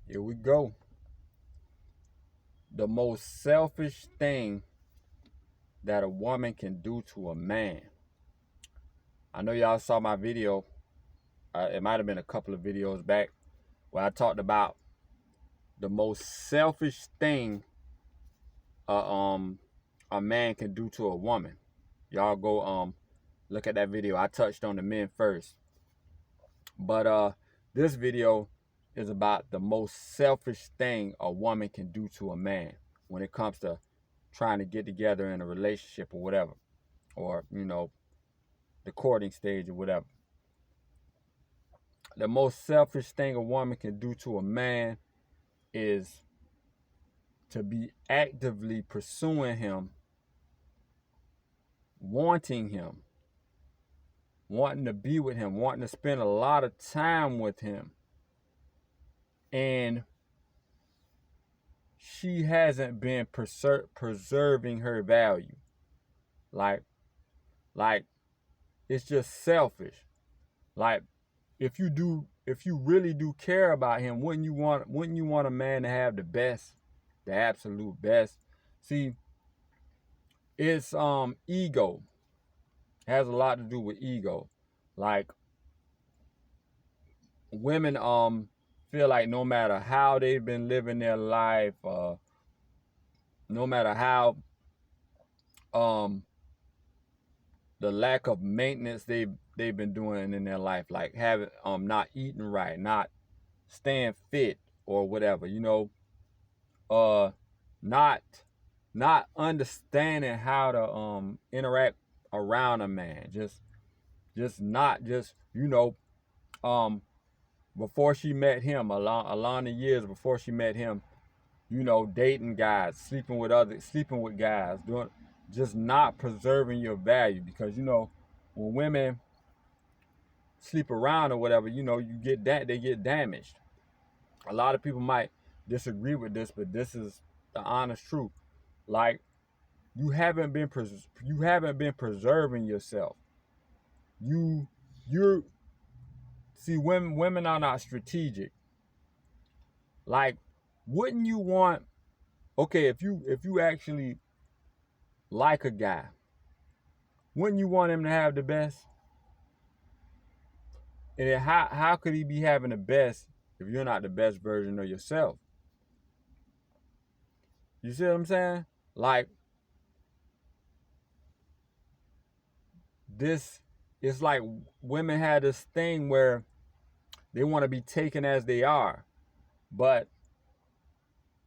Here we go. The most selfish thing that a woman can do to a man. I know y'all saw my video. It might have been a couple of videos back where I talked about the most selfish thing a man can do to a woman. Y'all go look at that video. I touched on the men first. But this video is about the most selfish thing a woman can do to a man when it comes to trying to get together in a relationship or whatever, or the courting stage or whatever. The most selfish thing a woman can do to a man is to be actively pursuing him, wanting him, wanting to be with him, wanting to spend a lot of time with him, and she hasn't been preserving her value. Like it's just selfish. Like if you really do care about him, wouldn't you want a man to have the best, the absolute best? See, it's ego. It has a lot to do with ego. Like women feel like no matter how they've been living their life, no matter how the lack of maintenance they've been doing in their life, like having not eating right, not staying fit or whatever, not understanding how to interact around a man, before she met him, along the years before she met him, dating guys, sleeping with guys, just not preserving your value. Because when women sleep around or whatever, they get damaged. A lot of people might disagree with this, but this is the honest truth. Like you haven't been preserving yourself. You're see, women are not strategic. Like, wouldn't you want, okay, if you actually like a guy, wouldn't you want him to have the best? And then how could he be having the best if you're not the best version of yourself? You see what I'm saying? Like this, it's like women have this thing where they want to be taken as they are. But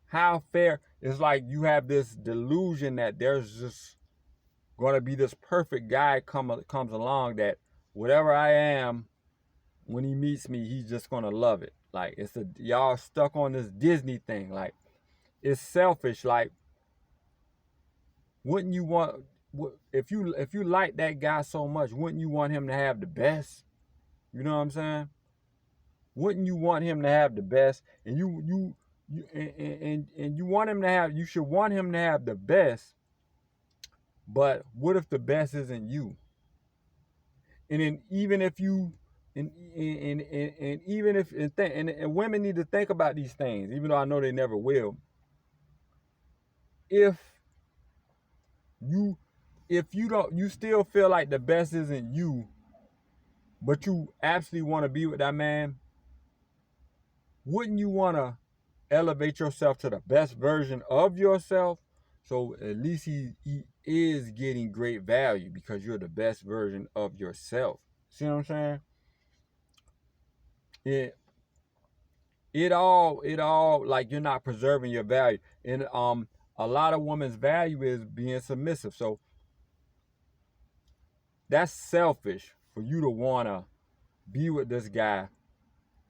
how fair? It's like you have this delusion that there's just going to be this perfect guy comes along that whatever I am, when he meets me, he's just going to love it. Like y'all stuck on this Disney thing. Like it's selfish. Like wouldn't you want, if you like that guy so much, wouldn't you want him to have the best? You know what I'm saying? Wouldn't you want him to have the best? And you you want him to have, you should want him to have the best. But what if the best isn't you? And then even if you and even if and women need to think about these things, even though I know they never will. If you don't, you still feel like the best isn't you, but you absolutely want to be with that man, wouldn't you want to elevate yourself to the best version of yourself? So at least he is getting great value because you're the best version of yourself. See what I'm saying? It all like you're not preserving your value. And a lot of women's value is being submissive. So that's selfish for you to wanna be with this guy.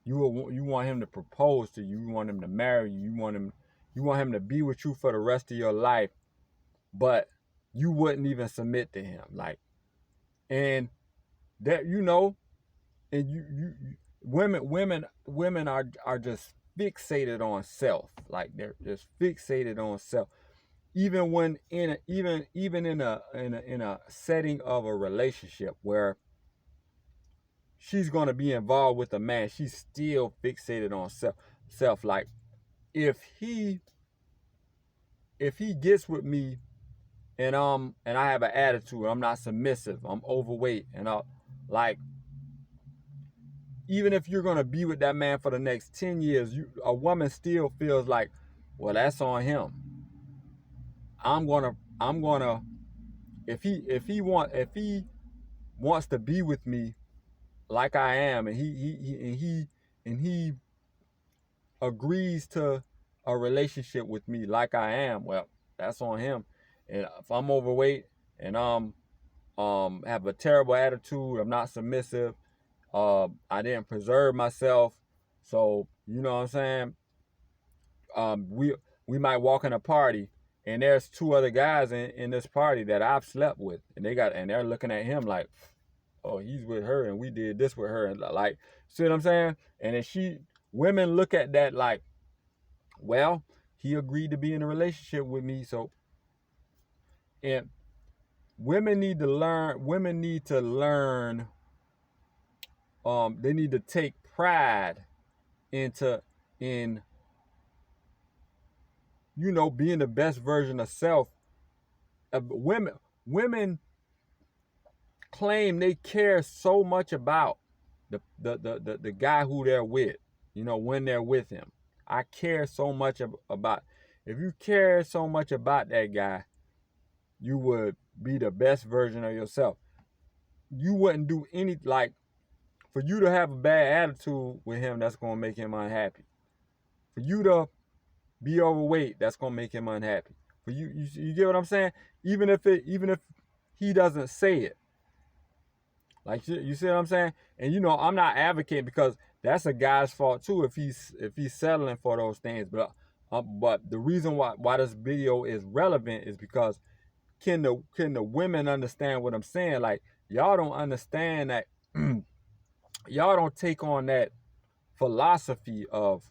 You want him to propose to you. You want him to marry you. You want him to be with you for the rest of your life. But you wouldn't even submit to him. Like, and that and you women are just fixated on self. Like they're just fixated on self. Even when even in a setting of a relationship where she's gonna be involved with a man, she's still fixated on self. Like if he gets with me and I have an attitude, I'm not submissive, I'm overweight, and like, even if you're gonna be with that man for the next 10 years, a woman still feels like, well, that's on him. I'm gonna if he wants to be with me like I am, and he agrees to a relationship with me like I am, well, that's on him. And if I'm overweight and have a terrible attitude, I'm not submissive, I didn't preserve myself, so you know what I'm saying, we might walk in a party and there's two other guys in this party that I've slept with, and they're looking at him like, oh, he's with her and we did this with her, and like, see what I'm saying? And then women look at that like, well, he agreed to be in a relationship with me, so. And women need to learn, they need to take pride in being the best version of self. Women claim they care so much about the guy who they're with, when they're with him. I care so much about. If you care so much about that guy, you would be the best version of yourself. You wouldn't do like, for you to have a bad attitude with him, that's gonna make him unhappy. For you to be overweight, that's gonna make him unhappy. For you get what I'm saying? Even if he doesn't say it, like, you see what I'm saying? And I'm not advocating, because that's a guy's fault too if he's settling for those things. But the reason why this video is relevant is because can the women understand what I'm saying? Like, y'all don't understand that. Y'all don't take on that philosophy of,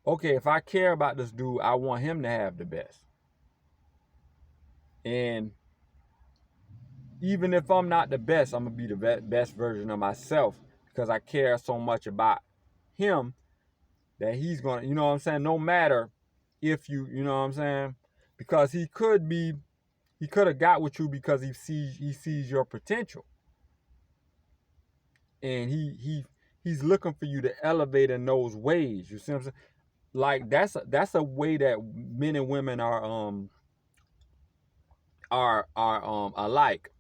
okay, if I care about this dude, I want him to have the best. And even if I'm not the best, I'm gonna be the best version of myself, because I care so much about him that he's gonna, you know what I'm saying? No matter if you know what I'm saying? Because he could have got with you because he sees your potential. And he's looking for you to elevate in those ways. You see what I'm saying? Like, that's a way that men and women are alike.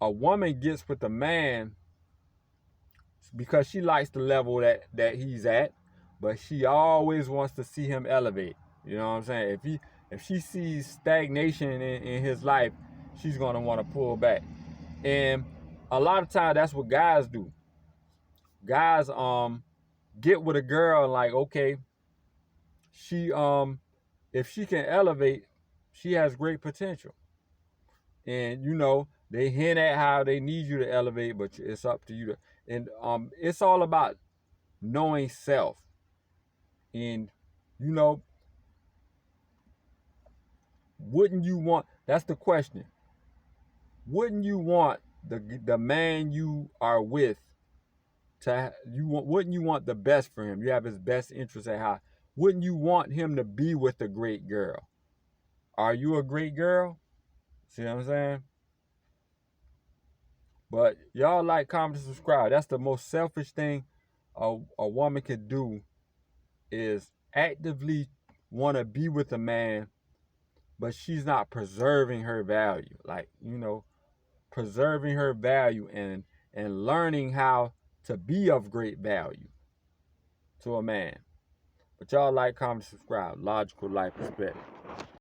A woman gets with a man because she likes the level that he's at, but she always wants to see him elevate. You know what I'm saying? If she sees stagnation in his life, she's gonna want to pull back. And a lot of times that's what guys do. Guys get with a girl like, okay, she if she can elevate, she has great potential. And they hint at how they need you to elevate, but it's up to you to. And it's all about knowing self. And wouldn't you want? That's the question. Wouldn't you want the man you are with wouldn't you want the best for him? You have his best interest at heart. Wouldn't you want him to be with a great girl? Are you a great girl? See what I'm saying? But y'all like, comment, and subscribe. That's the most selfish thing a woman could do, is actively want to be with a man, but she's not preserving her value. Like, preserving her value and learning how to be of great value to a man. But y'all like, comment, subscribe. Logical Life Perspective.